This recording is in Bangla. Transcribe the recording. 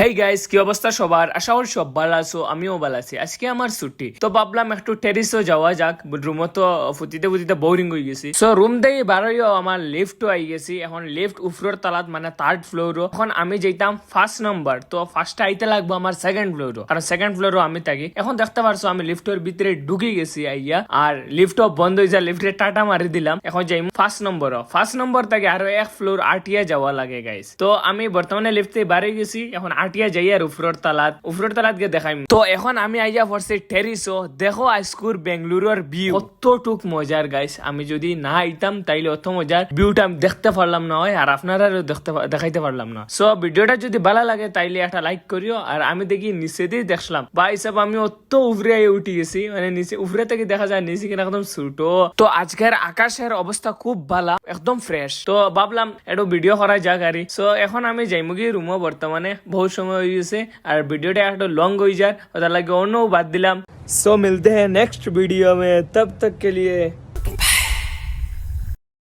হেই গাইস, কি অবস্থা সবার? আশা করি সব ভালো আছো, আমিও ভালো আছি। আজকে আমার ছুটি, তো ভাবলাম একটু টেরিসও যাওয়া যাক। রুমও তো ফুটিতে ফুটিতে বোরিং হয়ে গেছি। সো রুম থেকে বারোইও আমার লিফটও আই গেছি। এখন লিফট উপরের তালাত মানে থার্ড ফ্লোরও। এখন আমি যেতাম ফার্স্ট নাম্বার, তো ফার্স্টে আইতে লাগবো আমার সেকেন্ড ফ্লোরও, কারণ সেকেন্ড ফ্লোরও আমি থাকি। এখন দেখতে পারছো আমি লিফটের ভিতরে ঢুকে গেছি আইয়া, আর লিফটও বন্ধ হয়ে যায়। লিফটে টাটা মারি দিলাম। এখন যাই ফার্স্ট নম্বরও। ফার্স্ট নম্বর থেকে আরো এক ফ্লোর আটিয়া যাওয়া লাগে গাইস। তো আমি বর্তমানে লিফট থেকে বাড়ি গেছি। এখন আটিয়া যাই আর উপরের তালাত গিয়ে দেখাই। তো এখন আমি আইয়া পড়ছি টেরিসও। দেখো আজকুর বেঙ্গালুরুর ভিউ কতটুক মজার গাইস। আমি যদি না আইতাম তাইলে অত মজার ভিউটা আমি দেখতে পারলাম না হয়, আর আপনারা দেখাইতে পারলাম না। সো ভিডিওটা যদি ভালো লাগে তাইলে একটা লাইক করিও। আর আমি দেখি নিচে দিয়ে দেখলাম ভাই সাহেব, আমি অত উপরে উঠে গেছি, মানে নিচে উপরে থেকে দেখা যায় নিচে কিনা একদম ছোট। তো আজকের আকাশের অবস্থা খুব ভালো, একদম ফ্রেশ। তো ভাবলাম একটু ভিডিও করা যাক আর। সো এখন আমি যাইমুগি রুমও, বর্তমানে বহুত সময় হয়ে গেছে আর ভিডিওটা একটু লং হয়ে যায়, ওটার লাগে অন্য বাদ দিলাম। सो मिलते हैं नेक्स्ट वीडियो में, तब तक के लिए